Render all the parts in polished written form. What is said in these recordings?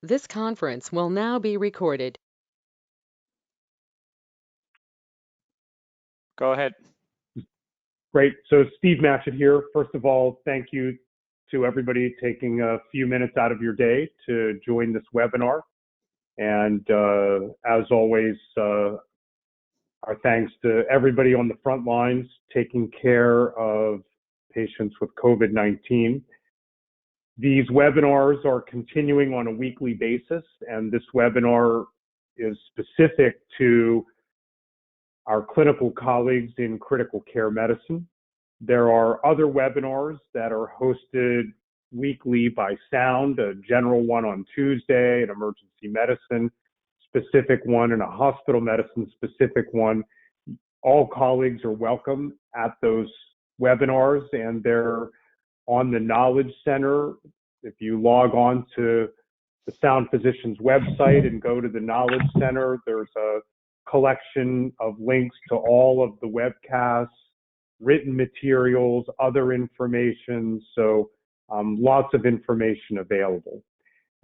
This conference will now be recorded. Go ahead. Great. So Steve Matchett here. First of all, thank you to everybody taking a few minutes out of your day to join this webinar. And as always, our thanks to everybody on the front lines taking care of patients with COVID-19. These webinars are continuing on a weekly basis, and this webinar is specific to our clinical colleagues in critical care medicine. There are other webinars that are hosted weekly by Sound, a general one on Tuesday, an emergency medicine specific one, and a hospital medicine specific one. All colleagues are welcome at those webinars, and they're on the Knowledge Center. If you log on to the Sound Physicians website and go to the Knowledge Center, there's a collection of links to all of the webcasts, written materials, other information, so lots of information available.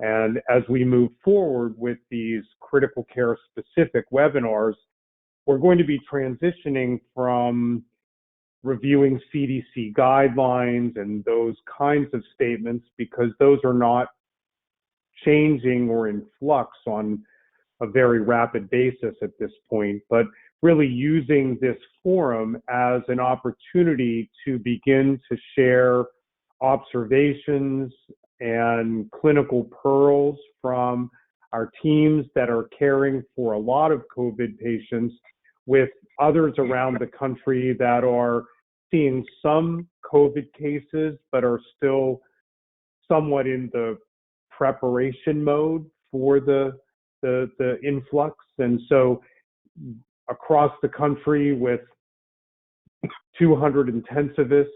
And as we move forward with these critical care specific webinars, we're going to be transitioning from reviewing CDC guidelines and those kinds of statements, because those are not changing or in flux on a very rapid basis at this point, but really using this forum as an opportunity to begin to share observations and clinical pearls from our teams that are caring for a lot of COVID patients, with others around the country that are seeing some COVID cases but are still somewhat in the preparation mode for the influx. And so across the country, with 200 intensivists,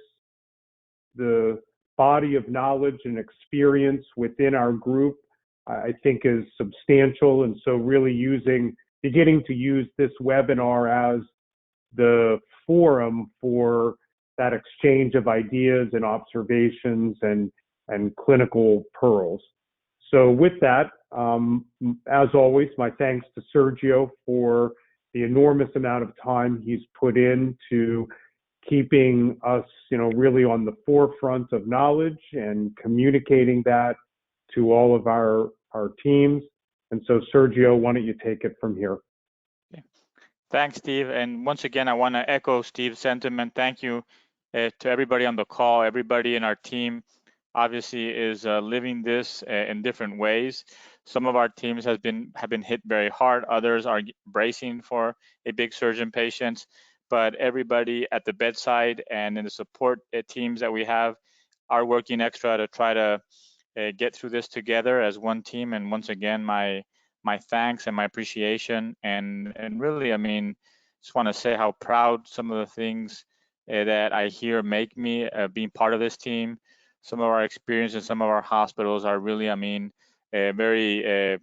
the body of knowledge and experience within our group, I think, is substantial. And so really beginning to use this webinar as the forum for that exchange of ideas and observations and clinical pearls. So with that, as always, my thanks to Sergio for the enormous amount of time he's put into keeping us, really on the forefront of knowledge and communicating that to all of our teams. And so, Sergio, why don't you take it from here? Yeah. Thanks, Steve. And once again, I want to echo Steve's sentiment. Thank you to everybody on the call. Everybody in our team obviously is living this in different ways. Some of our teams have been hit very hard. Others are bracing for a big surge in patients. But everybody at the bedside and in the support teams that we have are working extra to try to get through this together as one team. And once again, my thanks and my appreciation. And really, just want to say how proud some of the things that I hear make me being part of this team. Some of our experience in some of our hospitals are really, very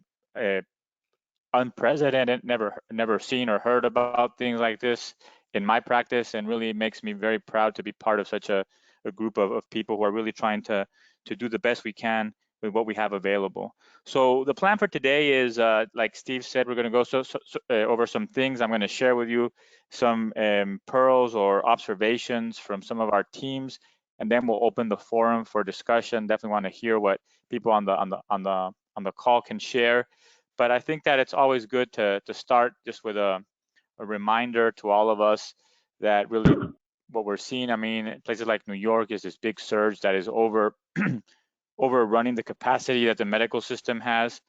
unprecedented, never seen or heard about things like this in my practice, and really makes me very proud to be part of such a group of people who are really trying to do the best we can with what we have available. So the plan for today is, like Steve said, we're going to go over some things. I'm going to share with you some pearls or observations from some of our teams, and then we'll open the forum for discussion. Definitely want to hear what people on the call can share. But I think that it's always good to start just with a reminder to all of us that really what we're seeing, places like New York is this big surge that is overrunning the capacity that the medical system has.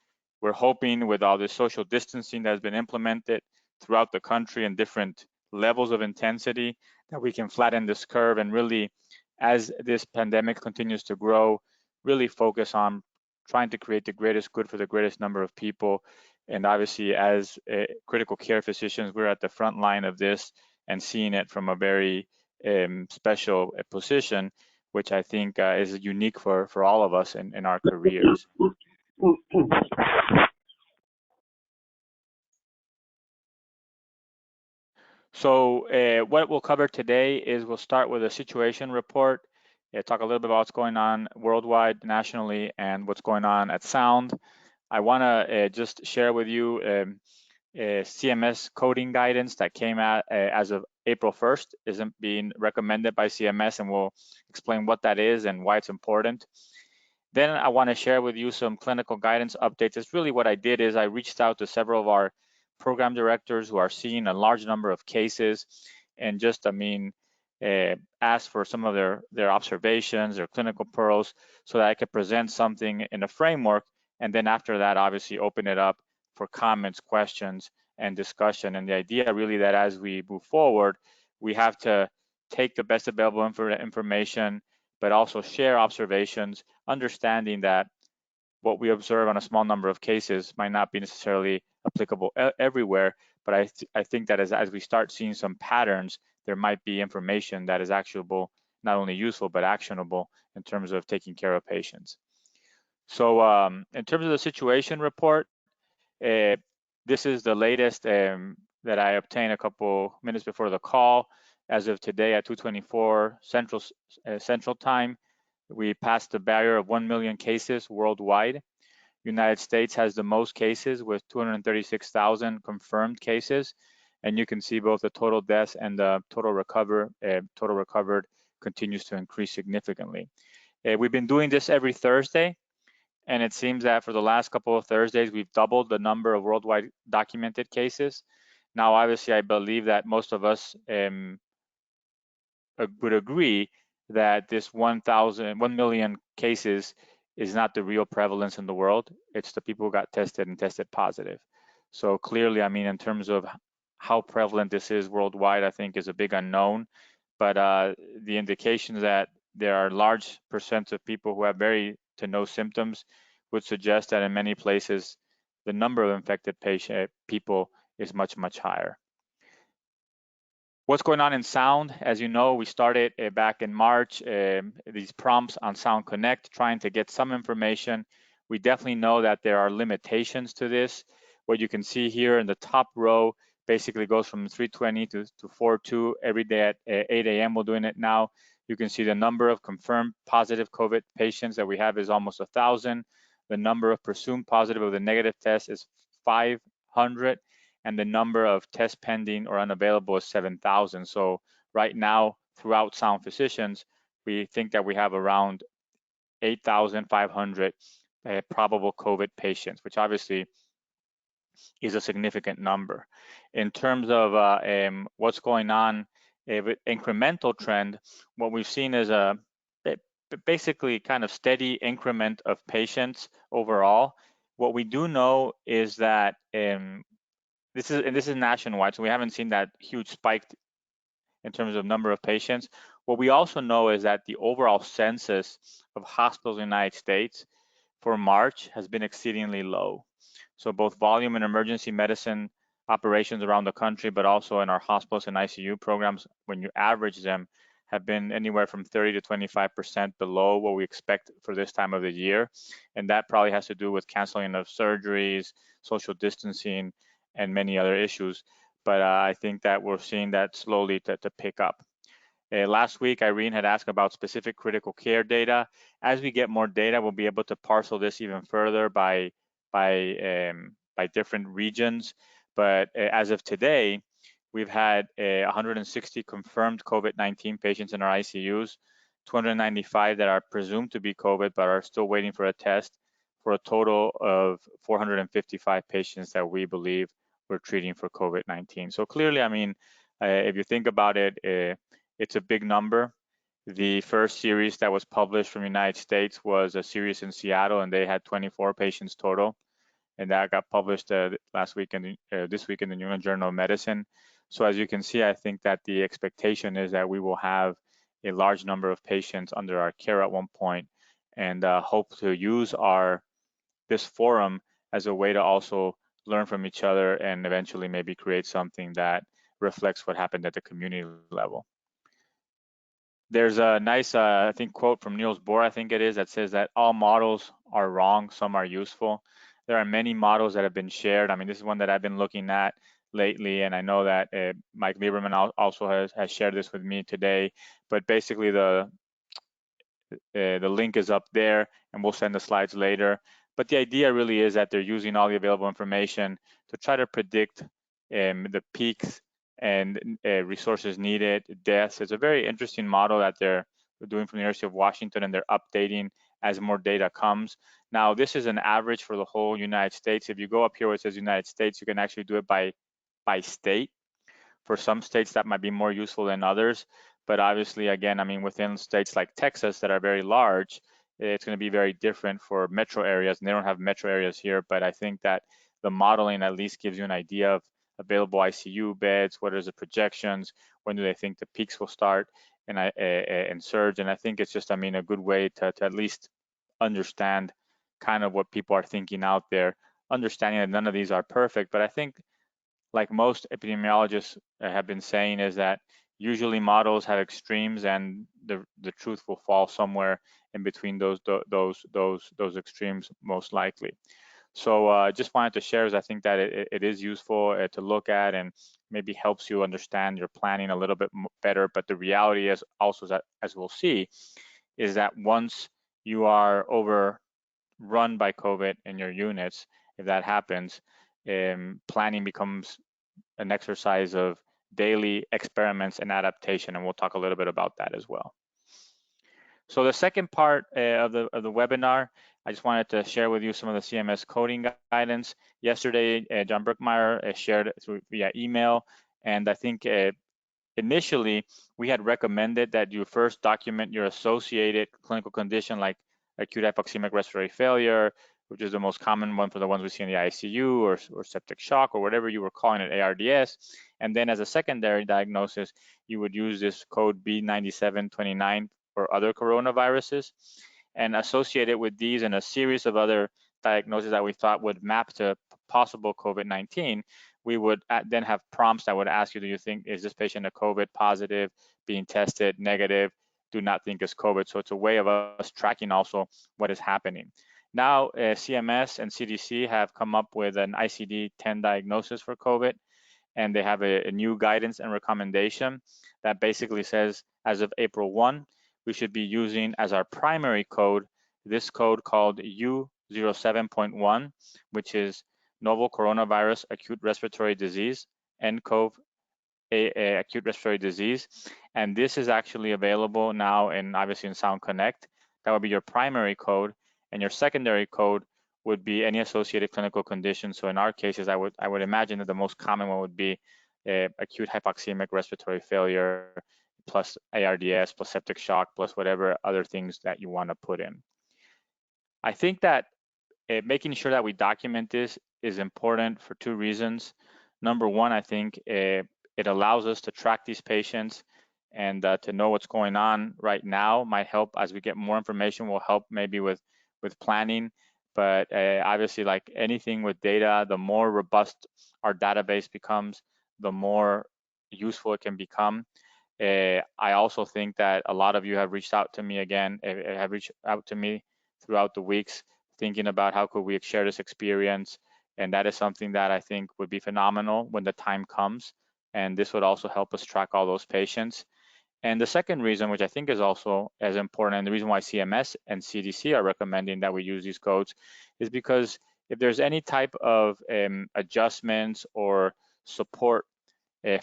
We're hoping with all this social distancing that has been implemented throughout the country and different levels of intensity that we can flatten this curve, and really, as this pandemic continues to grow, really focus on trying to create the greatest good for the greatest number of people. And obviously, as critical care physicians, we're at the front line of this and seeing it from a very special position, which I think is unique for all of us in our careers. So what we'll cover today is we'll start with a situation report, talk a little bit about what's going on worldwide, nationally, and what's going on at Sound. I want to just share with you CMS coding guidance that came out as of April 1st, isn't being recommended by CMS, and we'll explain what that is and why it's important. Then I want to share with you some clinical guidance updates. It's really what I did is I reached out to several of our program directors who are seeing a large number of cases, and just, asked for some of their observations, their clinical pearls, so that I could present something in a framework. And then after that, obviously open it up for comments, questions, and discussion. And the idea really that as we move forward, we have to take the best available information, but also share observations, understanding that what we observe on a small number of cases might not be necessarily applicable everywhere. But I think that as we start seeing some patterns, there might be information that is actionable, not only useful, but actionable in terms of taking care of patients. So in terms of the situation report, this is the latest that I obtained a couple minutes before the call. As of today at 2:24 Central Time, we passed the barrier of 1 million cases worldwide. United States has the most cases with 236,000 confirmed cases. And you can see both the total deaths and the total recovered continues to increase significantly. We've been doing this every Thursday, and it seems that for the last couple of Thursdays, we've doubled the number of worldwide documented cases. Now, obviously, I believe that most of us would agree that this 1 million cases is not the real prevalence in the world. It's the people who got tested and tested positive. So clearly, in terms of how prevalent this is worldwide, I think is a big unknown. But the indications that there are large percents of people who have very to no symptoms would suggest that in many places, the number of infected people is much, much higher. What's going on in Sound? As you know, we started back in March, these prompts on Sound Connect, trying to get some information. We definitely know that there are limitations to this. What you can see here in the top row basically goes from 320 to 42 every day at 8 a.m. We're doing it now. You can see the number of confirmed positive COVID patients that we have is almost 1,000. The number of presumed positive of the negative test is 500. And the number of tests pending or unavailable is 7,000. So right now, throughout Sound Physicians, we think that we have around 8,500 probable COVID patients, which obviously is a significant number. In terms of what's going on with incremental trend, what we've seen is a basically kind of steady increment of patients overall. What we do know is that this is nationwide, so we haven't seen that huge spike in terms of number of patients. What we also know is that the overall census of hospitals in the United States for March has been exceedingly low. So both volume and emergency medicine operations around the country, but also in our hospitals and ICU programs, when you average them, have been anywhere from 30 to 25% below what we expect for this time of the year. And that probably has to do with canceling of surgeries, social distancing, and many other issues. But I think that we're seeing that slowly to pick up. Last week, Irene had asked about specific critical care data. As we get more data, we'll be able to parcel this even further by different regions. But as of today, we've had 160 confirmed COVID-19 patients in our ICUs, 295 that are presumed to be COVID but are still waiting for a test, for a total of 455 patients that we believe we're treating for COVID-19. So clearly, if you think about it, it's a big number. The first series that was published from the United States was a series in Seattle, and they had 24 patients total. And that got published this week in the New England Journal of Medicine. So as you can see, I think that the expectation is that we will have a large number of patients under our care at one point, and hope to use this forum as a way to also learn from each other and eventually maybe create something that reflects what happened at the community level. There's a nice, I think, quote from Niels Bohr, I think it is, that says that all models are wrong, some are useful. There are many models that have been shared. This is one that I've been looking at lately, and I know that Mike Lieberman also has shared this with me today. But basically, the link is up there, and we'll send the slides later. But the idea really is that they're using all the available information to try to predict the peaks and resources needed, deaths. It's a very interesting model that they're doing from the University of Washington, and they're updating as more data comes. Now, this is an average for the whole United States. If you go up here where it says United States, you can actually do it by state. For some states, that might be more useful than others. But obviously, again, I mean, within states like Texas that are very large, it's going to be very different for metro areas. And they don't have metro areas here, but I think that the modeling at least gives you an idea of available ICU beds, what is the projections, when do they think the peaks will start and surge. And I think it's just, I mean, a good way to at least understand kind of what people are thinking out there, understanding that none of these are perfect. But I think, like most epidemiologists have been saying, is that usually models have extremes, and the truth will fall somewhere in between those extremes, most likely. So just wanted to share, as I think that it is useful to look at, and maybe helps you understand your planning a little bit better. But the reality is also that, as we'll see, is that once you are overrun by COVID in your units, if that happens, planning becomes an exercise of daily experiments and adaptation, and we'll talk a little bit about that as well. So the second part of the webinar, I just wanted to share with you some of the CMS coding guidance. Yesterday, John Brookmeyer shared it via email, and I think initially we had recommended that you first document your associated clinical condition like acute hypoxemic respiratory failure, which is the most common one for the ones we see in the ICU, or septic shock, or whatever you were calling it, ARDS. And then as a secondary diagnosis, you would use this code B9729 for other coronaviruses, and associate it with these and a series of other diagnoses that we thought would map to possible COVID-19. We would then have prompts that would ask you, do you think, is this patient a COVID positive, being tested negative, do not think it's COVID? So it's a way of us tracking also what is happening. Now, CMS and CDC have come up with an ICD-10 diagnosis for COVID, and they have a new guidance and recommendation that basically says, as of April 1, we should be using as our primary code this code called U07.1, which is novel coronavirus acute respiratory disease, nCoV acute respiratory disease. And this is actually available now obviously in Sound Connect. That would be your primary code, and your secondary code would be any associated clinical conditions. So in our cases, I would imagine that the most common one would be acute hypoxemic respiratory failure plus ARDS plus septic shock plus whatever other things that you want to put in. I think that making sure that we document this is important for two reasons. Number one, I think it allows us to track these patients, and to know what's going on right now might help. As we get more information, will help maybe with planning. But obviously, like anything with data, the more robust our database becomes, the more useful it can become. I also think that a lot of you have reached out to me throughout the weeks, thinking about how could we share this experience. And that is something that I think would be phenomenal when the time comes. And this would also help us track all those patients. And the second reason, which I think is also as important, and the reason why CMS and CDC are recommending that we use these codes, is because if there's any type of adjustments or support,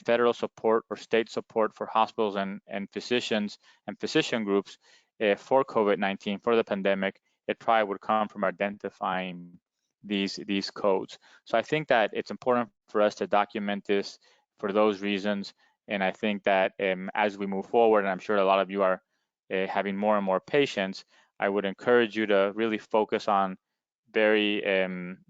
federal support or state support for hospitals and physicians and physician groups for COVID-19, for the pandemic, it probably would come from identifying these codes. So I think that it's important for us to document this for those reasons. And I think that as we move forward, and I'm sure a lot of you are having more and more patients, I would encourage you to really focus on very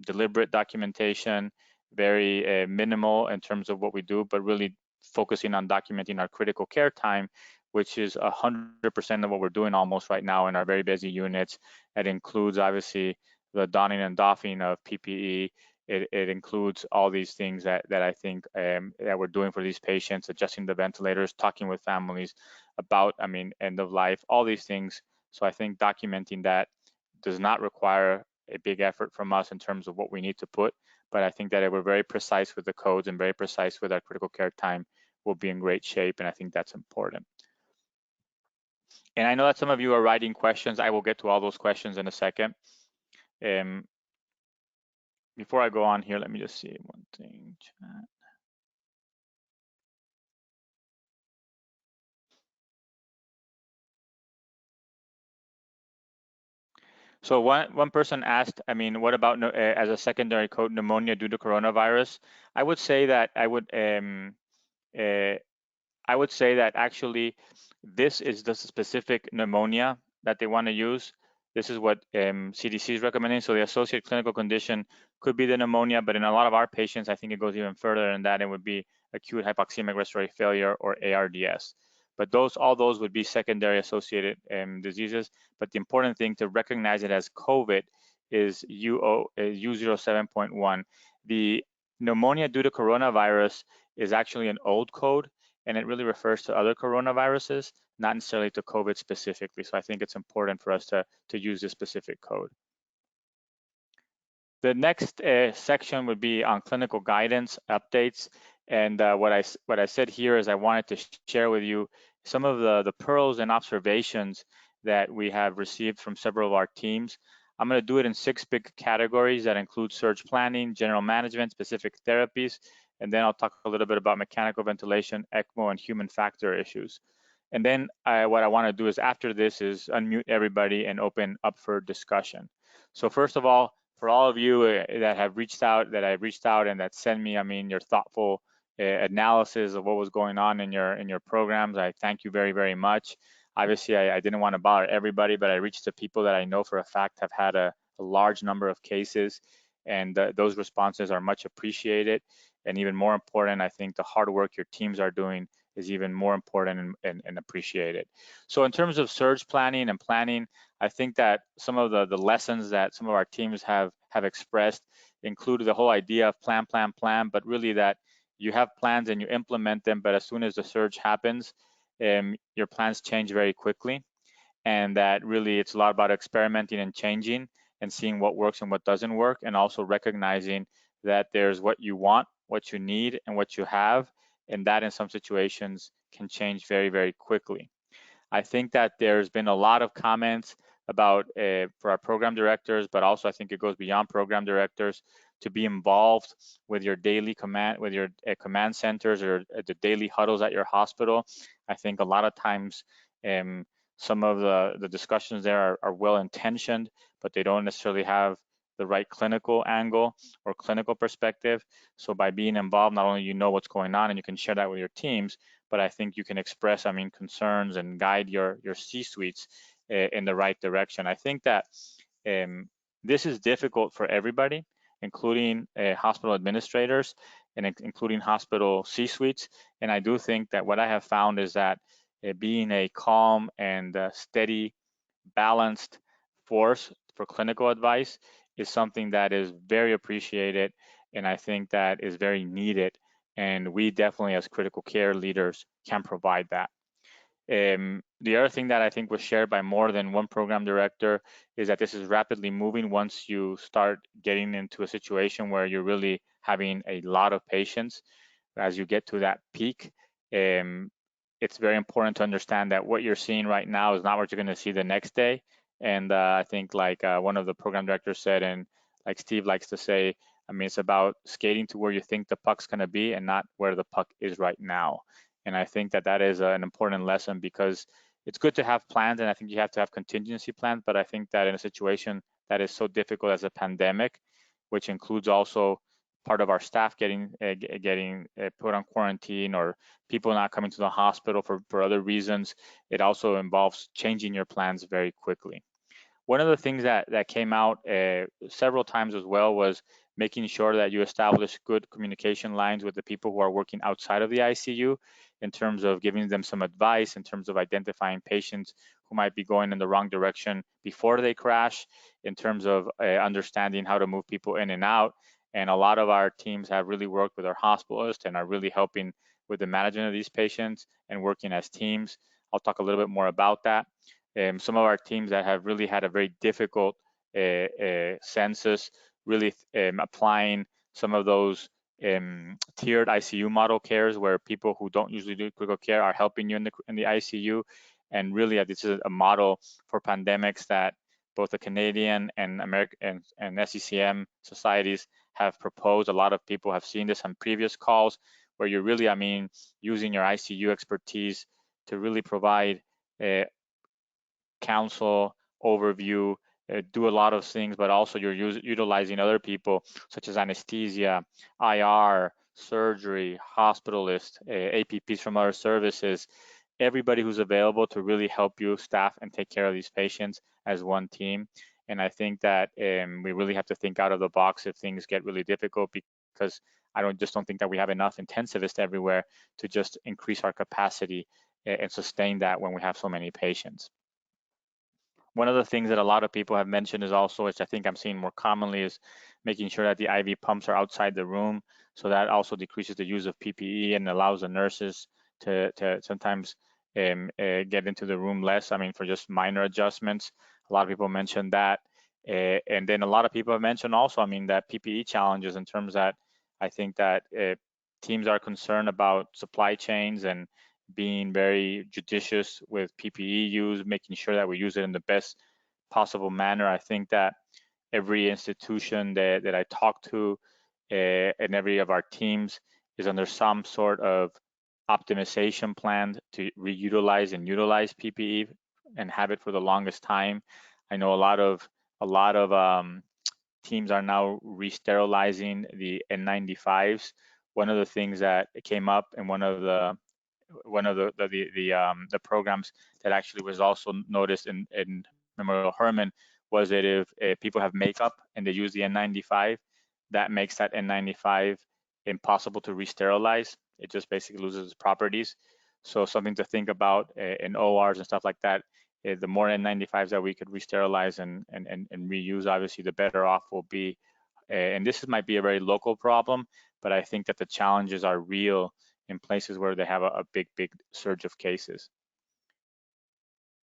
deliberate documentation, very minimal in terms of what we do, but really focusing on documenting our critical care time, which is 100% of what we're doing almost right now in our very busy units. It includes obviously the donning and doffing of PPE. It includes all these things that I think that we're doing for these patients, adjusting the ventilators, talking with families about, end of life, all these things. So I think documenting that does not require a big effort from us in terms of what we need to put, but I think that if we're very precise with the codes and very precise with our critical care time, we'll be in great shape, and I think that's important. And I know that some of you are writing questions. I will get to all those questions in a second. Before I go on here, let me just see one thing. Chat. So one person asked, I mean, what about as a secondary code pneumonia due to coronavirus? I would say that I would say that actually this is the specific pneumonia that they want to use. This is what CDC is recommending. So the associated clinical condition could be the pneumonia, but in a lot of our patients, I think it goes even further than that. It would be acute hypoxemic respiratory failure or ARDS. But all those would be secondary associated diseases. But the important thing to recognize it as COVID is U07.1. The pneumonia due to coronavirus is actually an old code, and it really refers to other coronaviruses, not necessarily to COVID specifically. So I think it's important for us to use this specific code. The next section would be on clinical guidance updates. And what I said here is I wanted to share with you some of the pearls and observations that we have received from several of our teams. I'm going to do it in 6 big categories that include surge planning, general management, specific therapies, and then I'll talk a little bit about mechanical ventilation, ECMO, and human factor issues. And then what I want to do is after this is unmute everybody and open up for discussion. So first of all, for all of you that have reached out, and that send me, I mean, your thoughtful analysis of what was going on in your programs, I thank you very, very much. Obviously, I didn't want to bother everybody, but I reached the people that I know for a fact have had a large number of cases, and those responses are much appreciated. And even more important, I think the hard work your teams are doing is even more important and appreciated. So in terms of surge planning and planning, I think that some of the lessons that some of our teams have expressed include the whole idea of plan, but really that you have plans and you implement them, but as soon as the surge happens, your plans change very quickly. And that really it's a lot about experimenting and changing and seeing what works and what doesn't work, and also recognizing that there's what you want, what you need, and what you have, and that in some situations can change very, very quickly. I think that there's been a lot of comments about for our program directors, but also I think it goes beyond program directors to be involved with your daily command, with your command centers or the daily huddles at your hospital. I think a lot of times some of the discussions there are well intentioned, but they don't necessarily have the right clinical angle or clinical perspective. So by being involved, not only you know what's going on and you can share that with your teams, but I think you can express, I mean, concerns and guide your C-suites in the right direction. I think that this is difficult for everybody, including hospital administrators and including hospital C-suites. And I do think that what I have found is that being a calm and steady, balanced force for clinical advice is something that is very appreciated, and I think that is very needed. And we definitely, as critical care leaders, can provide that. The other thing that I think was shared by more than one program director is that this is rapidly moving once you start getting into a situation where you're really having a lot of patients. As you get to that peak, it's very important to understand that what you're seeing right now is not what you're going to see the next day. And I think like one of the program directors said, and like Steve likes to say, I mean, it's about skating to where you think the puck's going to be and not where the puck is right now. And I think that that is an important lesson, because it's good to have plans, and I think you have to have contingency plans. But I think that in a situation that is so difficult as a pandemic, which includes also part of our staff getting put on quarantine, or people not coming to the hospital for other reasons, it also involves changing your plans very quickly. One of the things that came out several times as well was making sure that you establish good communication lines with the people who are working outside of the ICU, in terms of giving them some advice, in terms of identifying patients who might be going in the wrong direction before they crash, in terms of understanding how to move people in and out. And a lot of our teams have really worked with our hospitalists and are really helping with the management of these patients and working as teams. I'll talk a little bit more about that. Some of our teams that have really had a very difficult census, really applying some of those tiered ICU model cares, where people who don't usually do critical care are helping you in the ICU. And really, this is a model for pandemics that both the Canadian and American and SCCM societies have proposed. A lot of people have seen this on previous calls, where you're really, using your ICU expertise to really provide counsel, overview, do a lot of things, but also you're utilizing other people such as anesthesia, IR, surgery, hospitalists, APPs from other services, everybody who's available to really help you staff and take care of these patients as one team. And I think that we really have to think out of the box if things get really difficult, because I don't think that we have enough intensivists everywhere to just increase our capacity and sustain that when we have so many patients. One of the things that a lot of people have mentioned is also, which I think I'm seeing more commonly, is making sure that the IV pumps are outside the room. So that also decreases the use of PPE and allows the nurses to sometimes get into the room less, for just minor adjustments. A lot of people mentioned that. And then a lot of people have mentioned also, that PPE challenges in terms that I think that teams are concerned about supply chains and being very judicious with PPE use, making sure that we use it in the best possible manner. I think that every institution that I talk to and every of our teams is under some sort of optimization plan to reutilize and utilize PPE and have it for the longest time. I know a lot of teams are now re-sterilizing the N95s. One of the things that came up in one of the programs that actually was also noticed in Memorial Hermann was that if people have makeup and they use the N95, that makes that N95 impossible to re-sterilize. It just basically loses its properties. So something to think about in ORs and stuff like that. The more N95s that we could re-sterilize and reuse, obviously, the better off we'll be. And this might be a very local problem, but I think that the challenges are real in places where they have a big surge of cases.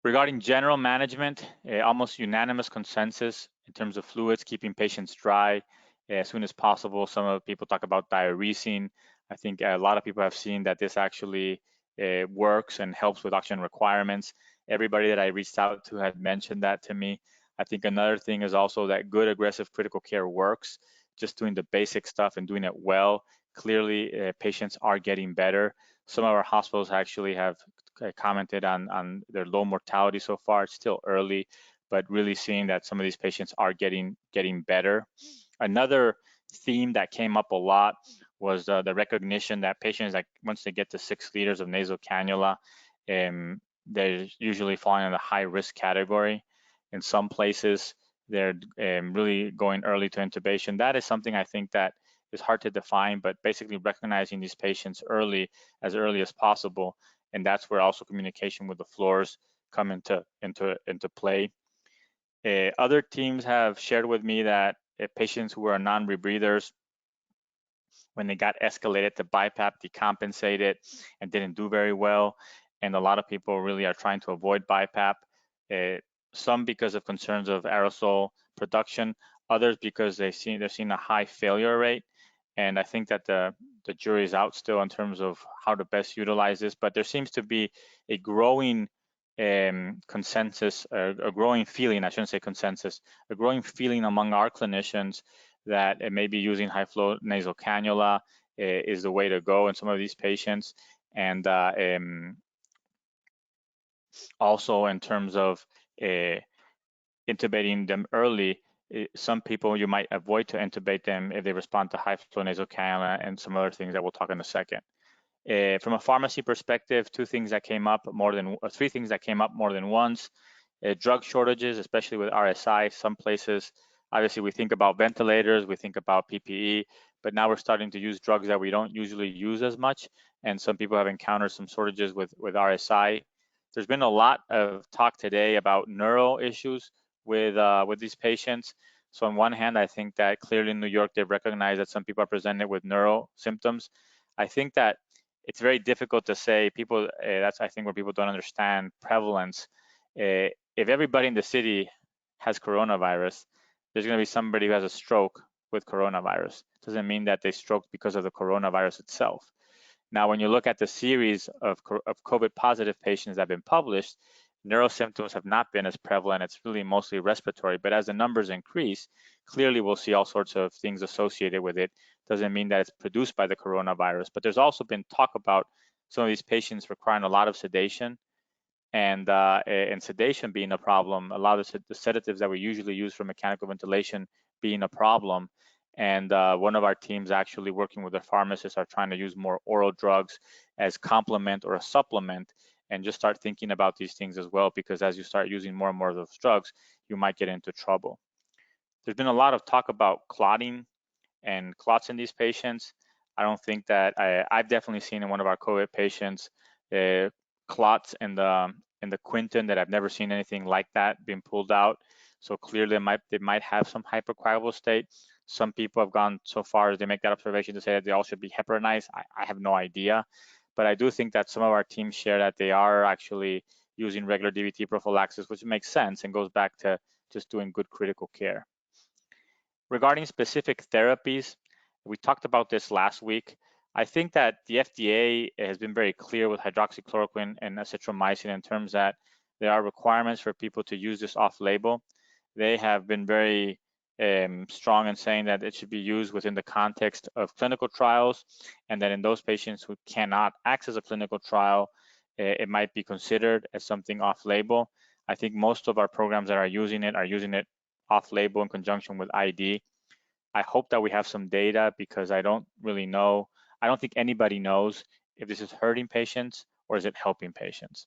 Regarding general management, almost unanimous consensus in terms of fluids, keeping patients dry as soon as possible. Some of the people talk about diuresing. I think a lot of people have seen that this actually works and helps with oxygen requirements. Everybody that I reached out to had mentioned that to me. I think another thing is also that good aggressive critical care works. Just doing the basic stuff and doing it well. Clearly, patients are getting better. Some of our hospitals actually have commented on their low mortality so far. It's still early, but really seeing that some of these patients are getting better. Another theme that came up a lot was the recognition that patients, like once they get to 6 liters of nasal cannula, they're usually falling in the high risk category. In some places, they're really going early to intubation. That is something I think that is hard to define, but basically recognizing these patients as early as possible. And that's where also communication with the floors come into play. Other teams have shared with me that patients who are non-rebreathers, when they got escalated to BiPAP, decompensated and didn't do very well. And a lot of people really are trying to avoid BiPAP. Some because of concerns of aerosol production, others because they're seeing a high failure rate. And I think that the jury is out still in terms of how to best utilize this, but there seems to be a growing consensus, a growing feeling, I shouldn't say consensus, a growing feeling among our clinicians that maybe using high flow nasal cannula is the way to go in some of these patients. And also in terms of intubating them early, some people you might avoid to intubate them if they respond to high flow nasal cannula and some other things that we'll talk in a second. From a pharmacy perspective, three things that came up more than once. Drug shortages, especially with RSI. Some places, obviously we think about ventilators, we think about PPE, but now we're starting to use drugs that we don't usually use as much. And some people have encountered some shortages with RSI. There's been a lot of talk today about neuro issues with these patients. So on one hand, I think that clearly in New York, they've recognized that some people are presented with neuro symptoms. I think that it's very difficult to say people, that's I think where people don't understand prevalence. If everybody in the city has coronavirus, there's gonna be somebody who has a stroke with coronavirus. Doesn't mean that they stroked because of the coronavirus itself. Now, when you look at the series of COVID positive patients that have been published, Neuro symptoms have not been as prevalent. It's really mostly respiratory, but as the numbers increase, clearly we'll see all sorts of things associated with it. Doesn't mean that it's produced by the coronavirus, but there's also been talk about some of these patients requiring a lot of sedation, and sedation being a problem, a lot of the sedatives that we usually use for mechanical ventilation being a problem. And one of our teams actually working with the pharmacists are trying to use more oral drugs as complement or a supplement, and just start thinking about these things as well, because as you start using more and more of those drugs, you might get into trouble. There's been a lot of talk about clotting and clots in these patients. I don't think that I've definitely seen in one of our COVID patients clots in the quinton that I've never seen anything like that being pulled out. So clearly they might have some hypercoagulable state. Some people have gone so far as they make that observation to say that they all should be heparinized. I have no idea, but I do think that some of our teams share that they are actually using regular DVT prophylaxis, which makes sense and goes back to just doing good critical care. Regarding specific therapies, we talked about this last week. I think that the FDA has been very clear with hydroxychloroquine and azithromycin in terms that there are requirements for people to use this off-label. They have been very strong in saying that it should be used within the context of clinical trials, and that in those patients who cannot access a clinical trial, it might be considered as something off-label. I think most of our programs that are using it off-label in conjunction with ID. I hope that we have some data, because I don't really know. I don't think anybody knows if this is hurting patients or is it helping patients.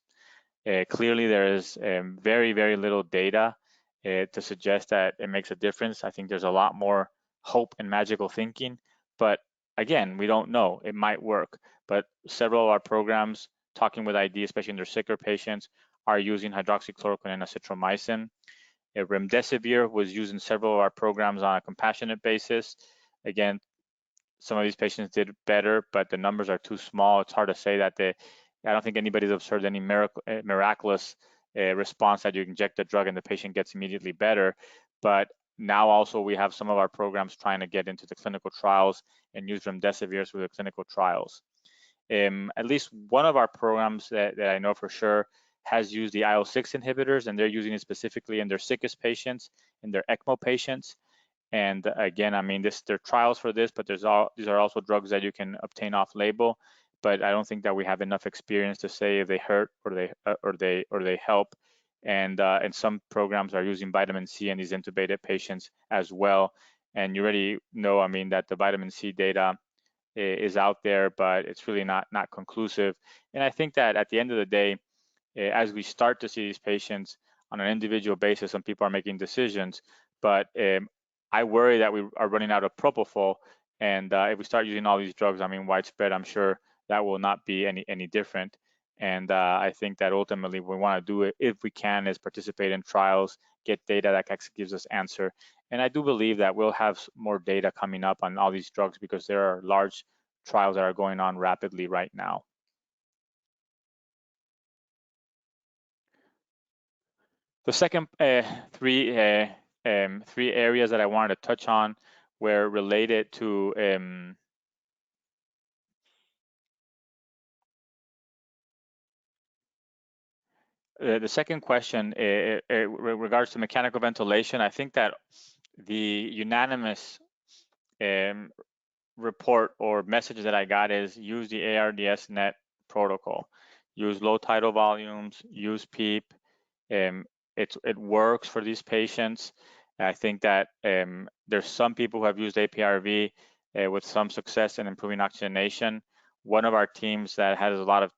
Clearly, there is very, very little data to suggest that it makes a difference. I think there's a lot more hope and magical thinking, but again, we don't know. It might work, but several of our programs, talking with ID, especially in their sicker patients, are using hydroxychloroquine and azithromycin. Remdesivir was used in several of our programs on a compassionate basis. Again, some of these patients did better, but the numbers are too small. It's hard to say that I don't think anybody's observed any miraculous response that you inject the drug and the patient gets immediately better. But now also we have some of our programs trying to get into the clinical trials and use remdesivir through the clinical trials. At least one of our programs that I know for sure has used the IL-6 inhibitors, and they're using it specifically in their sickest patients, in their ECMO patients. And again, I mean, there are trials for this, but these are also drugs that you can obtain off-label. But I don't think that we have enough experience to say if they hurt or they help. And some programs are using vitamin C in these intubated patients as well. And you already know, I mean, that the vitamin C data is out there, but it's really not conclusive. And I think that at the end of the day, as we start to see these patients on an individual basis, some people are making decisions, but I worry that we are running out of propofol, and if we start using all these drugs, I mean, widespread, I'm sure that will not be any different. And I think that ultimately we want to do it, if we can, is participate in trials, get data that actually gives us answer. And I do believe that we'll have more data coming up on all these drugs, because there are large trials that are going on rapidly right now. The second three areas that I wanted to touch on were related to the second question regards to mechanical ventilation. I think that the unanimous report or message that I got is use the ARDS net protocol, use low tidal volumes, use PEEP. It works for these patients. I think that there's some people who have used APRV with some success in improving oxygenation. One of our teams that has a lot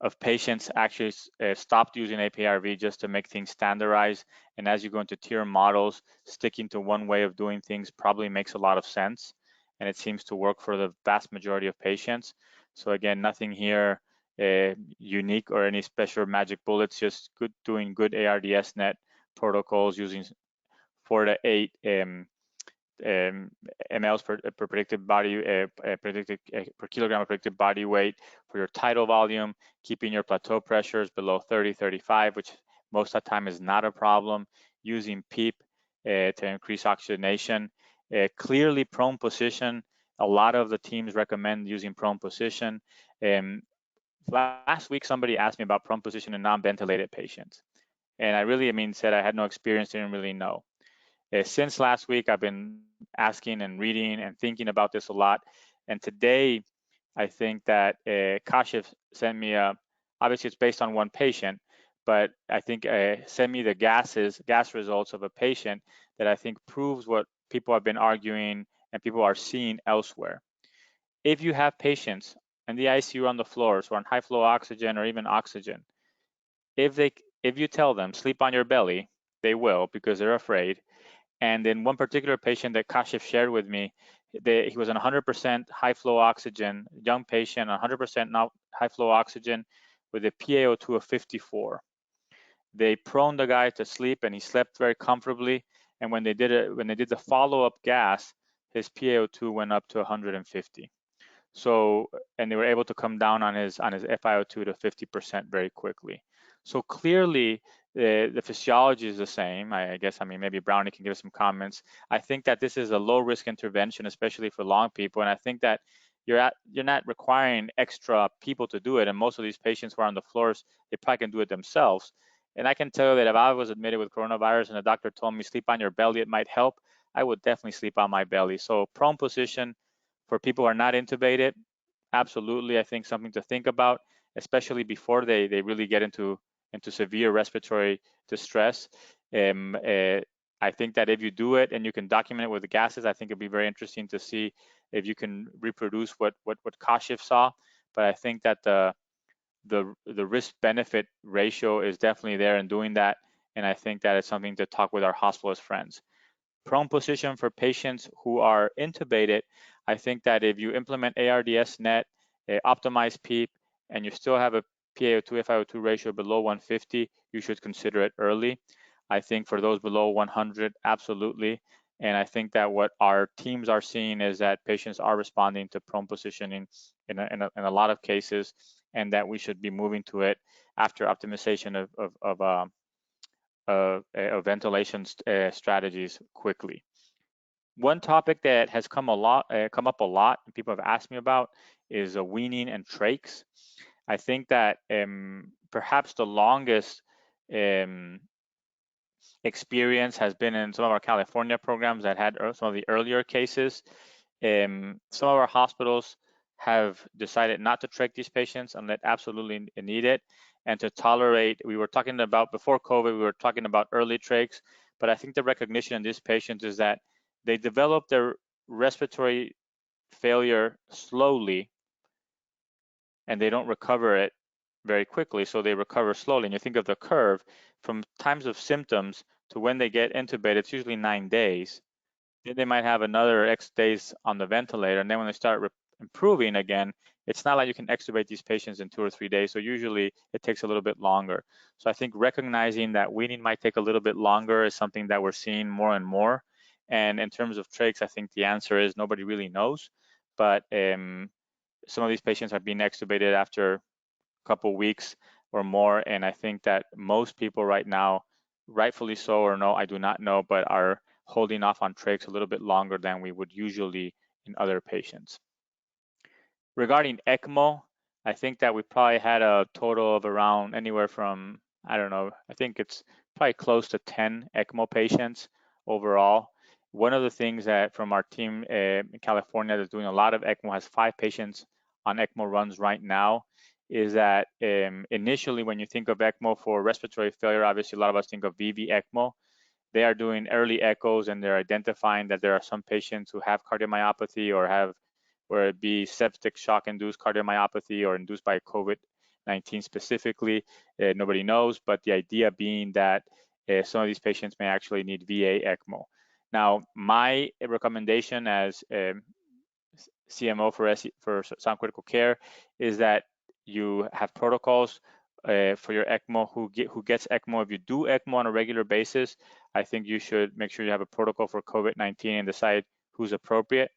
of patients actually stopped using APRV just to make things standardized. And as you go into tier models, sticking to one way of doing things probably makes a lot of sense. And it seems to work for the vast majority of patients. So again, nothing here unique or any special magic bullets, just doing good ARDS net protocols using 4 to 8 mLs per predicted body per kilogram of predicted body weight for your tidal volume, keeping your plateau pressures below 30-35, which most of the time is not a problem. Using PEEP to increase oxygenation. Clearly prone position. A lot of the teams recommend using prone position. Last week, somebody asked me about prone position in non-ventilated patients. And I really, said I had no experience, didn't really know. Since last week, I've been asking and reading and thinking about this a lot. And today, I think that Kashif sent me obviously it's based on one patient, but I think sent me the gas results of a patient that I think proves what people have been arguing and people are seeing elsewhere. If you have patients in the ICU on the floors or on high flow oxygen or even oxygen, if you tell them sleep on your belly, they will because they're afraid. And in one particular patient that Kashif shared with me, he was on 100% high flow oxygen, young patient, 100% high flow oxygen with a PaO2 of 54. They proned the guy to sleep and he slept very comfortably. And when they did the follow-up gas, his PaO2 went up to 150. So, and they were able to come down on his FiO2 to 50% very quickly. So clearly, the physiology is the same. I guess, maybe Brownie can give us some comments. I think that this is a low risk intervention, especially for long people. And I think that you're not requiring extra people to do it. And most of these patients who are on the floors, they probably can do it themselves. And I can tell you that if I was admitted with coronavirus and the doctor told me sleep on your belly, it might help, I would definitely sleep on my belly. So prone position for people who are not intubated, absolutely, I think something to think about, especially before they really get into severe respiratory distress. I think that if you do it and you can document it with the gases, I think it'd be very interesting to see if you can reproduce what Kashif saw. But I think that the risk benefit ratio is definitely there in doing that, and I think that it's something to talk with our hospitalist friends. Prone position for patients who are intubated, I think that if you implement ARDS net, optimize PEEP, and you still have a PaO2 FiO2 ratio below 150, you should consider it early. I think for those below 100, absolutely. And I think that what our teams are seeing is that patients are responding to prone positioning in a lot of cases, and that we should be moving to it after optimization of ventilation strategies quickly. One topic that has come up a lot, and people have asked me about, is weaning and trachs. I think that perhaps the longest experience has been in some of our California programs that had some of the earlier cases. Some of our hospitals have decided not to trach these patients unless absolutely needed, and to tolerate. We were talking about before COVID, we were talking about early trachs, but I think the recognition in these patients is that they develop their respiratory failure slowly, and they don't recover it very quickly, so they recover slowly. And you think of the curve from times of symptoms to when they get intubated, it's usually 9 days. Then they might have another X days on the ventilator, and then when they start improving again, it's not like you can extubate these patients in 2 or 3 days. So usually it takes a little bit longer. So I think recognizing that weaning might take a little bit longer is something that we're seeing more and more. And in terms of trachs, I think the answer is nobody really knows. But some of these patients are being extubated after a couple weeks or more. And I think that most people right now, rightfully so or no, I do not know, but are holding off on trachs a little bit longer than we would usually in other patients. Regarding ECMO, I think that we probably had a total of around anywhere from, I don't know, I think it's probably close to 10 ECMO patients overall. One of the things that from our team in California that's doing a lot of ECMO, has 5 patients on ECMO runs right now, is that initially when you think of ECMO for respiratory failure, obviously a lot of us think of VV ECMO. They are doing early echoes and they're identifying that there are some patients who have cardiomyopathy or have, where it be septic shock induced cardiomyopathy or induced by COVID-19 specifically. Nobody knows, but the idea being that some of these patients may actually need VA ECMO. Now, my recommendation as CMO for Sound Critical Care is that you have protocols for your ECMO, who gets ECMO. If you do ECMO on a regular basis, I think you should make sure you have a protocol for COVID-19 and decide who's appropriate.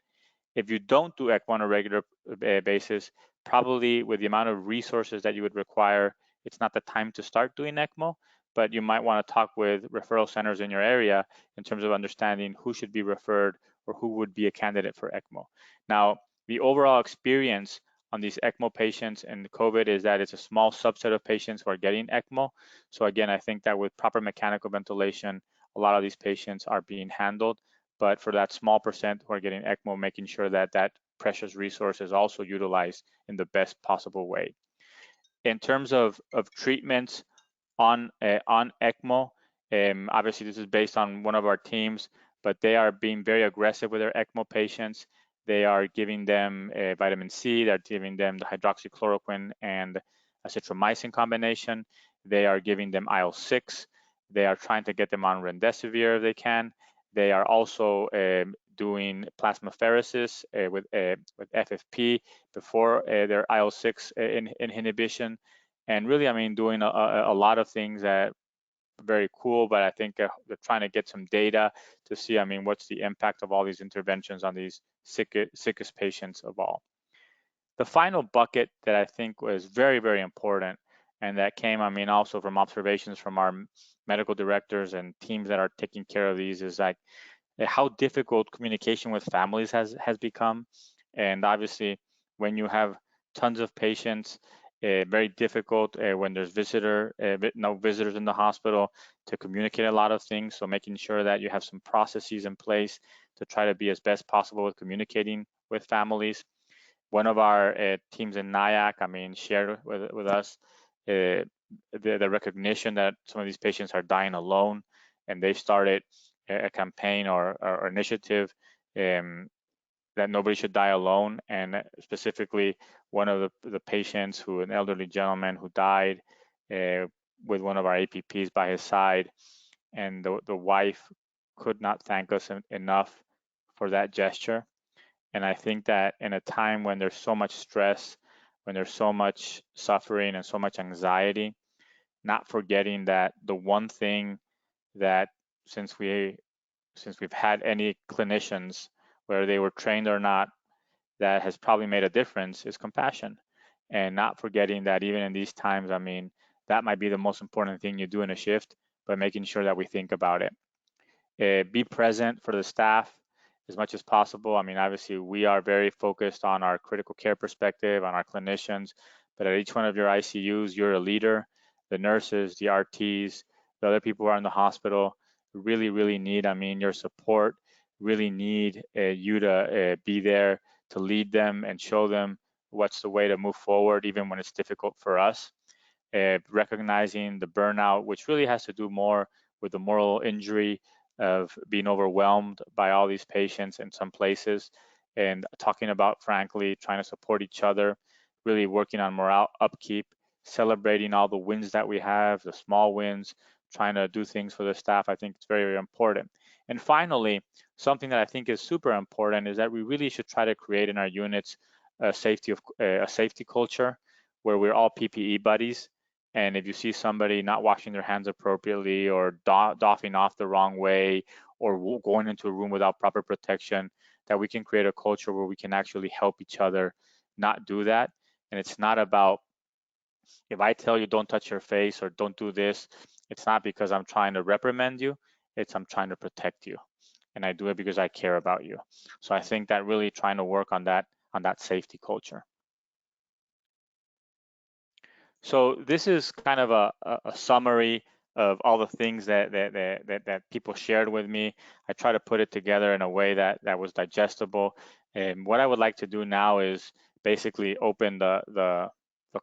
If you don't do ECMO on a regular basis, probably with the amount of resources that you would require, it's not the time to start doing ECMO, but you might want to talk with referral centers in your area in terms of understanding who should be referred or who would be a candidate for ECMO. Now, the overall experience on these ECMO patients and COVID is that it's a small subset of patients who are getting ECMO. So again, I think that with proper mechanical ventilation, a lot of these patients are being handled. But for that small percent who are getting ECMO, making sure that that precious resource is also utilized in the best possible way. In terms of treatments on ECMO, obviously this is based on one of our teams, but they are being very aggressive with their ECMO patients. They are giving them vitamin C, they're giving them the hydroxychloroquine and azithromycin combination. They are giving them IL-6. They are trying to get them on remdesivir if they can. They are also doing plasmapheresis with FFP before their IL-6 inhibition. And really, I mean, doing a lot of things that are very cool, but I think they're trying to get some data to see, I mean, what's the impact of all these interventions on these sickest patients of all. The final bucket that I think was very, very important, and that came, I mean, also from observations from our medical directors and teams that are taking care of these, is like how difficult communication with families has become. And obviously, when you have tons of patients, very difficult when there's no visitors in the hospital to communicate a lot of things. So making sure that you have some processes in place to try to be as best possible with communicating with families. One of our teams in Nyack, I mean, shared with us the recognition that some of these patients are dying alone, and they started a campaign or initiative that nobody should die alone. And specifically, one of the patients, an elderly gentleman who died with one of our APPs by his side, and the wife could not thank us enough for that gesture. And I think that in a time when there's so much stress, when there's so much suffering and so much anxiety, not forgetting that the one thing that since we've had any clinicians, whether they were trained or not, that has probably made a difference is compassion. And not forgetting that even in these times, I mean, that might be the most important thing you do in a shift, but making sure that we think about it. Be present for the staff as much as possible. I mean, obviously, we are very focused on our critical care perspective, on our clinicians, but at each one of your ICUs, you're a leader. The nurses, the RTs, the other people who are in the hospital really, really need, I mean, your support, really need you to be there to lead them and show them what's the way to move forward, even when it's difficult for us. Recognizing the burnout, which really has to do more with the moral injury of being overwhelmed by all these patients in some places, and talking about, frankly, trying to support each other, really working on morale upkeep, celebrating all the wins that we have, the small wins, trying to do things for the staff. I think it's very, very important. And finally, something that I think is super important is that we really should try to create in our units a safety culture where we're all PPE buddies. And if you see somebody not washing their hands appropriately or doffing off the wrong way or going into a room without proper protection, that we can create a culture where we can actually help each other not do that. And it's not about, if I tell you don't touch your face or don't do this, it's not because I'm trying to reprimand you, it's I'm trying to protect you. And I do it because I care about you. So I think that really trying to work on that safety culture. So this is kind of a summary of all the things that people shared with me. I try to put it together in a way that was digestible. And what I would like to do now is basically open the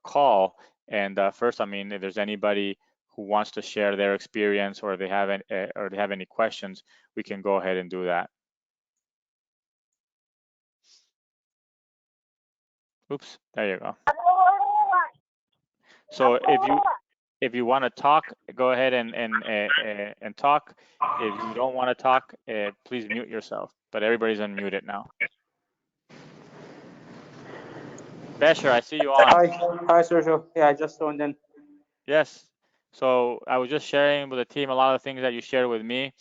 call. And first, I mean, if there's anybody who wants to share their experience or they have any questions, we can go ahead and do that. Oops, there you go. So if you want to talk, go ahead and talk. If you don't want to talk, please mute yourself. But everybody's unmuted now. Besher, I see you on. Hi, Sergio. Yeah, I just joined in. Yes. So I was just sharing with the team a lot of things that you shared with me.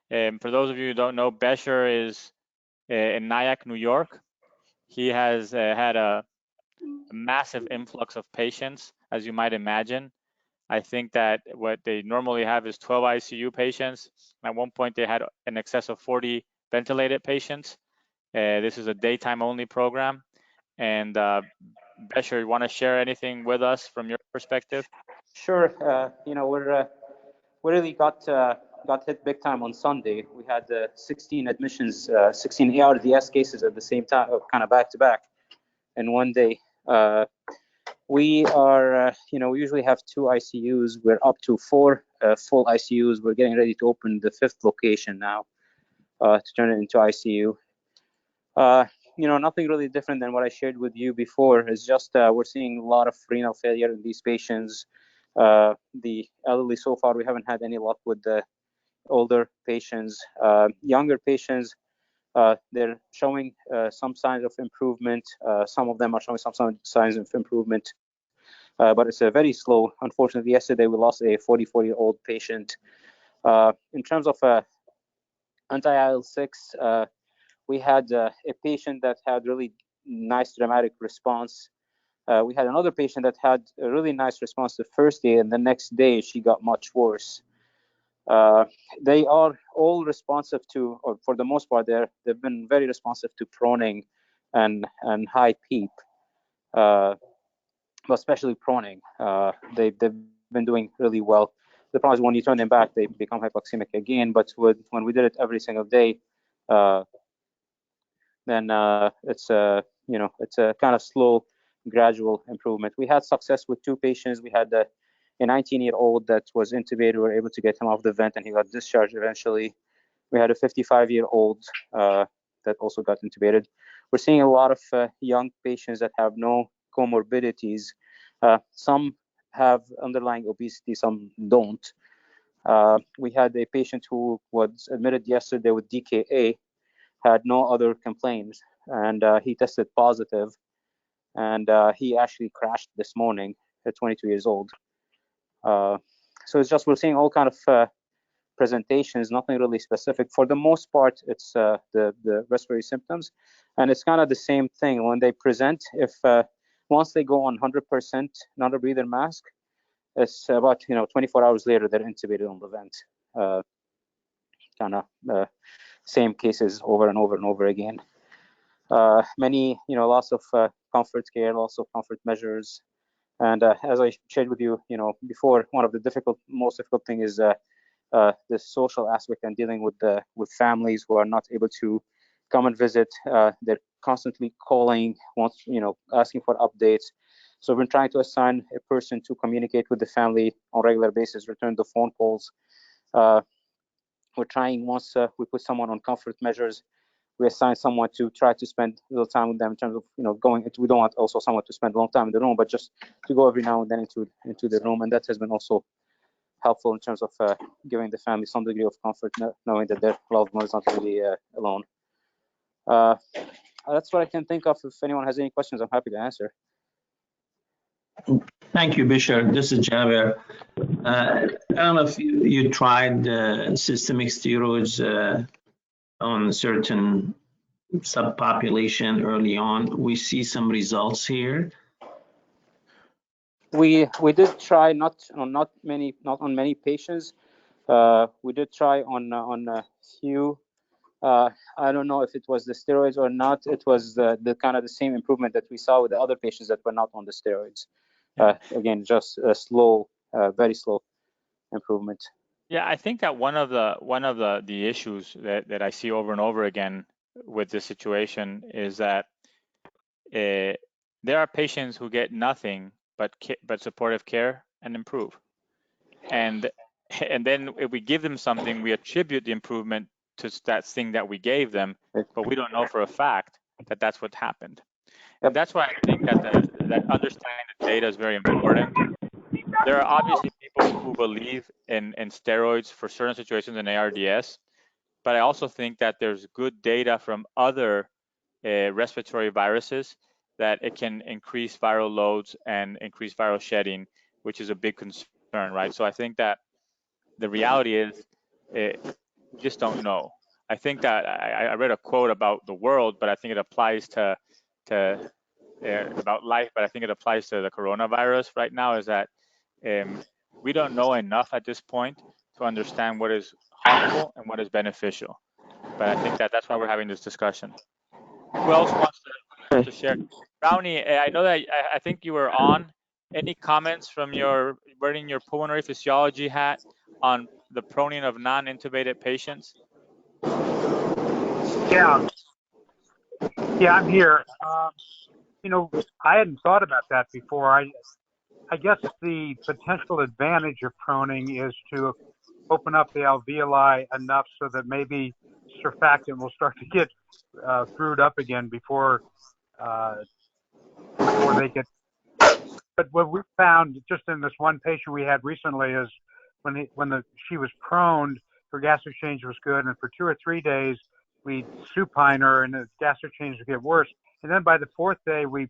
For those of you who don't know, Besher is in Nyack, New York. He has had a massive influx of patients, as you might imagine. I think that what they normally have is 12 ICU patients. At one point, they had in excess of 40 ventilated patients. This is a daytime only program. And Besher, you want to share anything with us from your perspective? Sure. We really got hit big time on Sunday. We had 16 admissions, 16 ARDS cases at the same time, kind of back to back, in one day. We are, we usually have 2 ICUs. We're up to 4 full ICUs. We're getting ready to open the 5th location now to turn it into ICU. Nothing really different than what I shared with you before. It's just we're seeing a lot of renal failure in these patients. The elderly, so far, we haven't had any luck with the older patients. Younger patients, they're showing some signs of improvement. Some of them are showing some signs of improvement, but it's very slow. Unfortunately, yesterday we lost a 44-year-old patient. In terms of anti-IL-6, we had a patient that had really nice dramatic response. We had another patient that had a really nice response the first day, and the next day she got much worse. They are all responsive to, or for the most part, they've been very responsive to proning and high PEEP, but especially proning. They've been doing really well. The problem is when you turn them back, they become hypoxemic again. But when we did it every single day, then it's a kind of slow, gradual improvement. We had success with 2 patients. We had a 19-year-old that was intubated. We were able to get him off the vent, and he got discharged eventually. We had a 55-year-old that also got intubated. We're seeing a lot of young patients that have no comorbidities. Some have underlying obesity, some don't. We had a patient who was admitted yesterday with DKA, had no other complaints, and he tested positive, and he actually crashed this morning at 22 years old. So it's just we're seeing all kind of presentations, nothing really specific. For the most part, it's the respiratory symptoms, and it's kind of the same thing when they present. If once they go on 100% non-breather mask, it's about 24 hours later they're intubated on the vent. Kind of same cases over and over and over again. Many loss of comfort care, loss of comfort measures, and as I shared with you before, one of the most difficult thing is the social aspect and dealing with families who are not able to come and visit. They're constantly calling, asking for updates. So we've been trying to assign a person to communicate with the family on a regular basis, return the phone calls. We're trying, once we put someone on comfort measures, we assign someone to try to spend a little time with them in terms of going into, we don't want also someone to spend a long time in the room, but just to go every now and then into the room. And that has been also helpful in terms of giving the family some degree of comfort, knowing that their loved one is not really alone. That's what I can think of. If anyone has any questions, I'm happy to answer. Thank you, Bishar. This is Jaber. I don't know if you tried systemic steroids on a subpopulation early on. We see some results here. We did try, not on many patients. We did try on a few. I don't know if it was the steroids or not. It was the kind of the same improvement that we saw with the other patients that were not on the steroids. Again, just a slow, very slow improvement. Yeah, I think that one of the issues that I see over and over again with this situation is that there are patients who get nothing but supportive care and improve, and then if we give them something, we attribute the improvement to that thing that we gave them, but we don't know for a fact that that's what happened. And that's why I think that that understanding the data is very important. There are obviously people who believe in steroids for certain situations in ARDS, but I also think that there's good data from other respiratory viruses that it can increase viral loads and increase viral shedding, which is a big concern, right? So I think that the reality is we just don't know. I think that I read a quote about the world, but I think it applies to about life, but I think it applies to the coronavirus right now, is that we don't know enough at this point to understand what is harmful and what is beneficial. But I think that that's why we're having this discussion. Who else wants to share? Brownie, I know that I think you were on. Any comments from your wearing your pulmonary physiology hat on the proning of non-intubated patients? Yeah, yeah, I'm here. I hadn't thought about that before. I guess the potential advantage of proning is to open up the alveoli enough so that maybe surfactant will start to get brewed up again before they get. But what we found just in this one patient we had recently is she was proned, her gas exchange was good, and for 2 or 3 days we supine her and the gas exchange would get worse. And then by the 4th day we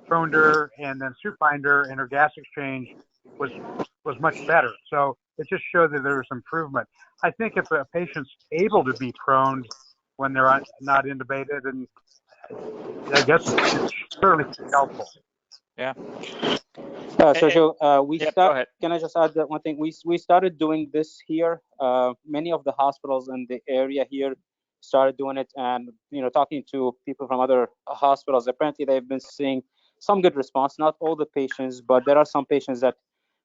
proned her and then supined her, and her gas exchange was much better. So it just showed that there was improvement. I think if a patient's able to be proned when they're not intubated, and I guess it's certainly helpful. Yeah. Sergio, go ahead. Can I just add that one thing? We started doing this here. Many of the hospitals in the area here started doing it, and talking to people from other hospitals, apparently they've been seeing some good response. Not all the patients, but there are some patients that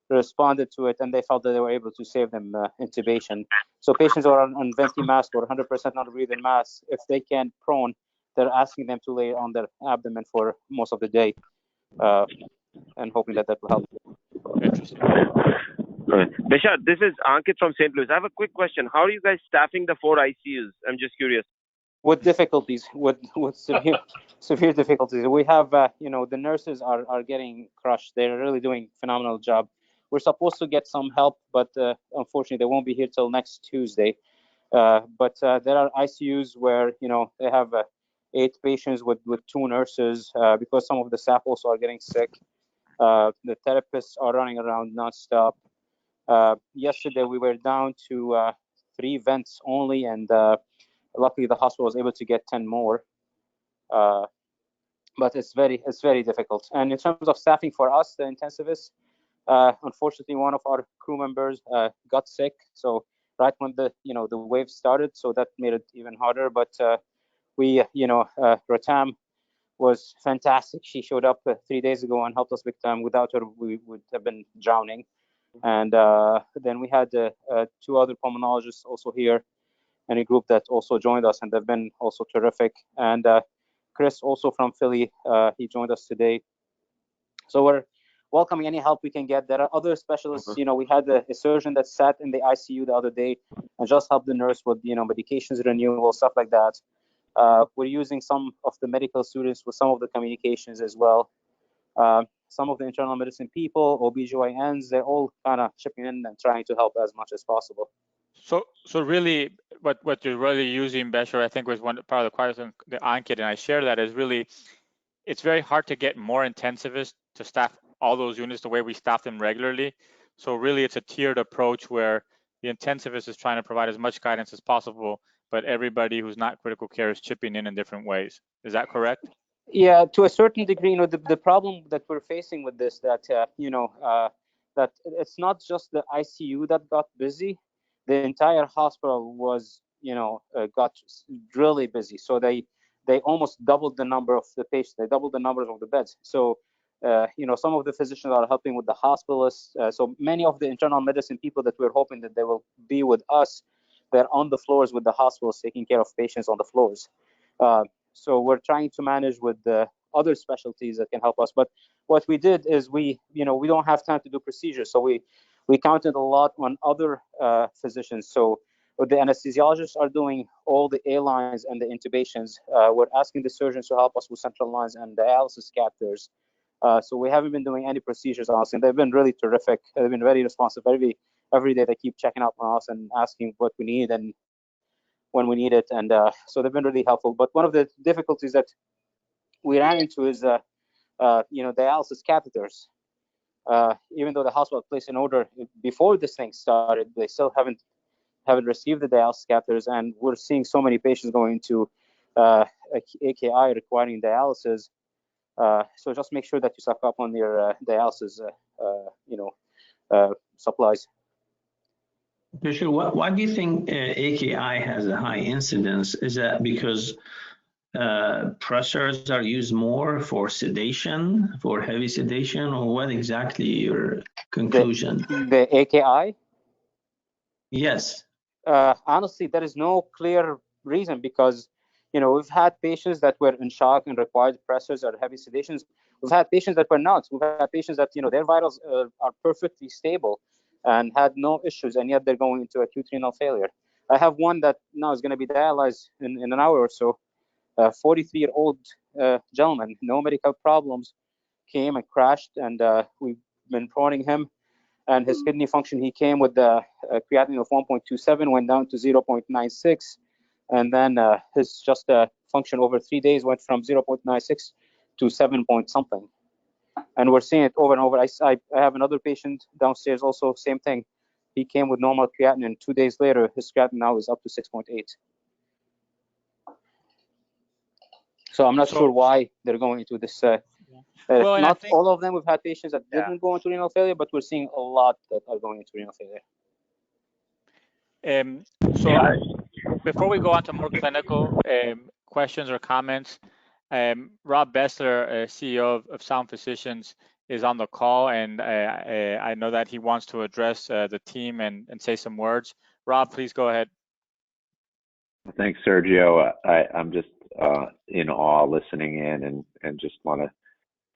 responded to it, and they felt that they were able to save them intubation. So patients who are on venti mask or 100% non-breathing mask, if they can prone, they're asking them to lay on their abdomen for most of the day, and hoping that will help. Interesting. Okay. Beshar, this is Ankit from St. Louis. I have a quick question. How are you guys staffing the 4 ICUs? I'm just curious. With difficulties, with severe difficulties. We have, the nurses are getting crushed. They're really doing a phenomenal job. We're supposed to get some help, but unfortunately, they won't be here till next Tuesday. But there are ICUs where, they have 8 patients with 2 nurses because some of the staff also are getting sick. The therapists are running around nonstop. Yesterday, we were down to 3 vents only, and luckily the hospital was able to get 10 more. But it's very difficult. And in terms of staffing for us, the intensivists, unfortunately, one of our crew members got sick. So right when the wave started, so that made it even harder. But Ratam was fantastic. She showed up 3 days ago and helped us big time. Without her, we would have been drowning. And then we had 2 other pulmonologists also here, and a group that also joined us, and they've been also terrific. And Chris, also from Philly, he joined us today. So we're welcoming any help we can get. There are other specialists. We had a surgeon that sat in the ICU the other day and just helped the nurse with medications renewal, stuff like that. We're using some of the medical students with some of the communications as well. Some of the internal medicine people, OBGYNs, they're all kind of chipping in and trying to help as much as possible. So really, what you're really using, Beshar, I think was one part of the question that Ankit and I share, that is really, it's very hard to get more intensivists to staff all those units the way we staff them regularly. So really, it's a tiered approach where the intensivist is trying to provide as much guidance as possible, but everybody who's not critical care is chipping in different ways. Is that correct? Yeah, to a certain degree. The problem that we're facing with this, that that it's not just the ICU that got busy. The entire hospital was got really busy. So they almost doubled the number of the patients. They doubled the numbers of the beds. So some of the physicians are helping with the hospitalists. So many of the internal medicine people that we're hoping that they will be with us, they're on the floors with the hospitals taking care of patients on the floors. So we're trying to manage with the other specialties that can help us. But what we did is we don't have time to do procedures. So we counted a lot on other physicians. So the anesthesiologists are doing all the A lines and the intubations. We're asking the surgeons to help us with central lines and dialysis catheters. So we haven't been doing any procedures, honestly. They've been really terrific. They've been very responsive. Every day they keep checking up on us and asking what we need and when we need it. And so they've been really helpful. But one of the difficulties that we ran into is, dialysis catheters. Even though the hospital placed an order before this thing started, they still haven't received the dialysis catheters, and we're seeing so many patients going to AKI requiring dialysis. So just make sure that you stock up on your dialysis, supplies. Bishop, why do you think AKI has a high incidence? Is that because pressors are used more for sedation, for heavy sedation, or what exactly your conclusion? The AKI? Yes. Honestly, there is no clear reason because, we've had patients that were in shock and required pressors or heavy sedations. We've had patients that were not. We've had patients that, their vitals are perfectly stable and had no issues, and yet they're going into acute renal failure. I have one that now is going to be dialyzed in an hour or so. A 43-year-old gentleman, no medical problems, came and crashed, and we've been proning him. And his kidney function, he came with the creatinine of 1.27, went down to 0.96. And then his just function over 3 days went from 0.96 to 7 point something. And we're seeing it over and over. I have another patient downstairs also, same thing. He came with normal creatinine. 2 days later, his creatinine now is up to 6.8. So I'm not sure why they're going into this. Well, not all of them. We've had patients that didn't go into renal failure, but we're seeing a lot that are going into renal failure. So before we go on to more clinical questions or comments, Rob Bessler, CEO of Sound Physicians, is on the call, and I know that he wants to address the team and say some words. Rob, please go ahead. Thanks, Sergio. I'm just in awe listening in and just want to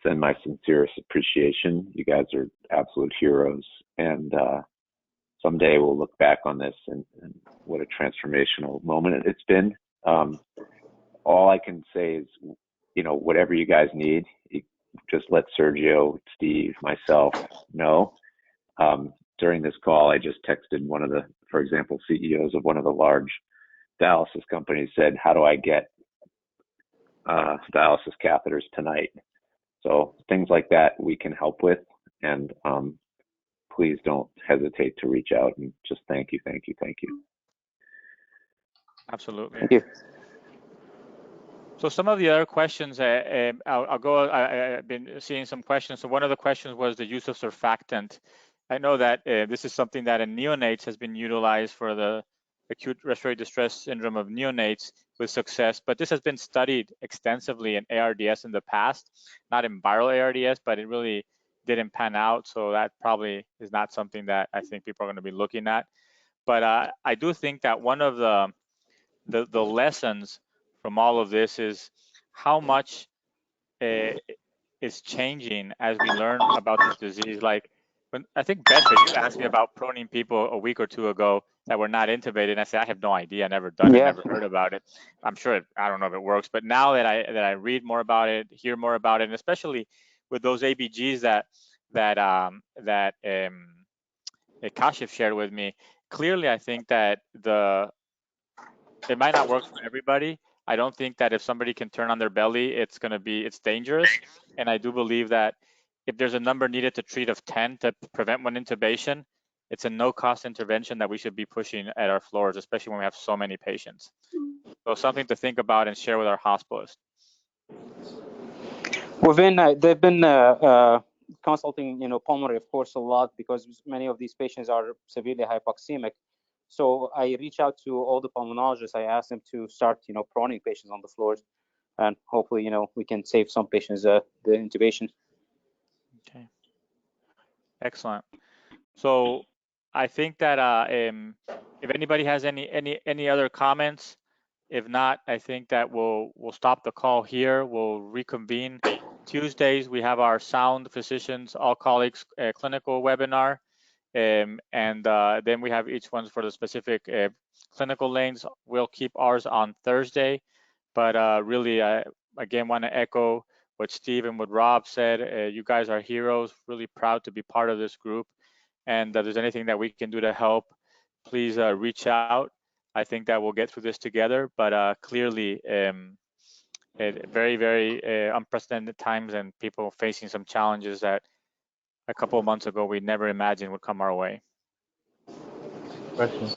send my sincerest appreciation. You guys are absolute heroes, and someday we'll look back on this and what a transformational moment it's been. All I can say is, whatever you guys need, you just let Sergio, Steve, myself know. During this call, I just texted one of the, for example, CEOs of one of the large dialysis companies, said, how do I get dialysis catheters tonight? So things like that we can help with, and please don't hesitate to reach out, and just thank you. Absolutely. Thank you. So some of the other questions, I'll go. I've been seeing some questions. So one of the questions was the use of surfactant. I know that this is something that in neonates has been utilized for the acute respiratory distress syndrome of neonates with success, but this has been studied extensively in ARDS in the past, not in viral ARDS, but it really didn't pan out. So that probably is not something that I think people are going to be looking at. But I do think that one of the lessons from all of this is how much is changing as we learn about this disease. Like, when I think, Besha, you asked me about proning people a week or two ago that were not intubated, and I said I have no idea, never done it, never heard about it. I'm sure I don't know if it works, but now that I read more about it, hear more about it, and especially with those ABGs that Kashif shared with me, clearly I think that it might not work for everybody. I don't think that if somebody can turn on their belly, it's dangerous. And I do believe that if there's a number needed to treat of 10 to prevent one intubation, it's a no-cost intervention that we should be pushing at our floors, especially when we have so many patients. So something to think about and share with our hospitalists. They've been consulting, pulmonary, of course, a lot because many of these patients are severely hypoxemic. So I reach out to all the pulmonologists. I ask them to start, proning patients on the floors, and hopefully, we can save some patients the intubation. Okay. Excellent. So I think that if anybody has any other comments, if not, I think that we'll stop the call here. We'll reconvene Tuesdays. We have our Sound Physicians All Colleagues clinical webinar. And then we have each one for the specific clinical lanes. We'll keep ours on Thursday, but really, again, want to echo what Steve and what Rob said. You guys are heroes, really proud to be part of this group. And if there's anything that we can do to help, please reach out. I think that we'll get through this together, but clearly, very, very unprecedented times and people facing some challenges that a couple of months ago we never imagined would come our way. Question.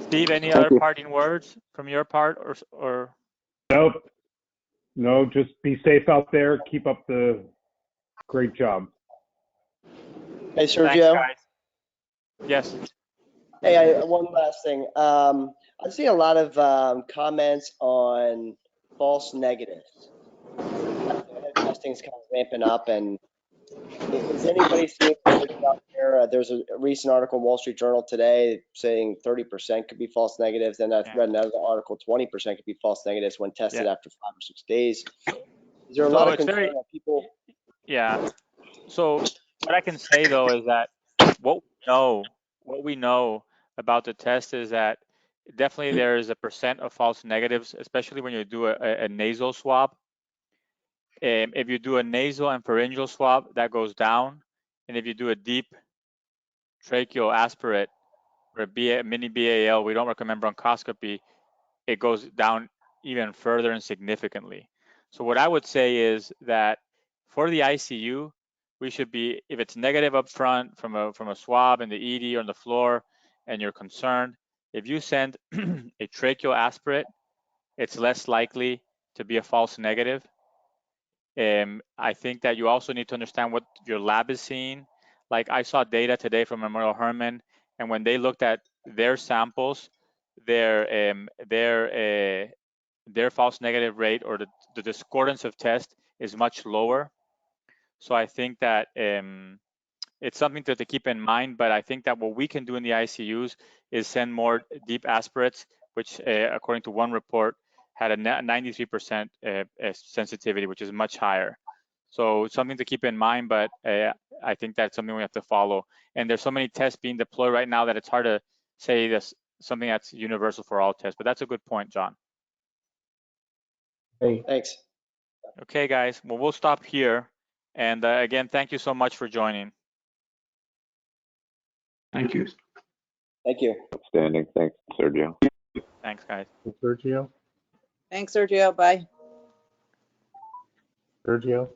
Steve, any other parting words from your part, or? Nope. No, just be safe out there. Keep up the great job. Hey, Sergio. Thanks, guys. Yes. Hey, one last thing. I've seen a lot of comments on false negatives. Testing's kind of ramping up, and is anybody seeing out there? There's a recent article in Wall Street Journal today saying 30% could be false negatives. Then I've read another article, 20% could be false negatives when tested after 5 or 6 days. Is there a lot of concern that people? Yeah. So what I can say though is that what we know about the test is that definitely there is a percent of false negatives, especially when you do a nasal swab. If you do a nasal and pharyngeal swab, that goes down, and if you do a deep tracheal aspirate or a mini BAL, we don't recommend bronchoscopy, it goes down even further and significantly. So what I would say is that for the ICU, we should be, if it's negative up front from a swab in the ED or on the floor, and you're concerned, if you send a tracheal aspirate, it's less likely to be a false negative. I think that you also need to understand what your lab is seeing. Like I saw data today from Memorial Hermann, and when they looked at their samples, their false negative rate or the discordance of test is much lower. So I think that it's something to keep in mind, but I think that what we can do in the ICUs is send more deep aspirates, which according to one report had a 93% sensitivity, which is much higher. So something to keep in mind, but I think that's something we have to follow. And there's so many tests being deployed right now that it's hard to say this something that's universal for all tests, but that's a good point, John. Hey. Thanks. Okay, guys, well, we'll stop here. And again, thank you so much for joining. Thank you. Thank you. Outstanding. Thanks, Sergio. Thanks, guys. Sergio. Thanks, Sergio. Bye. Sergio.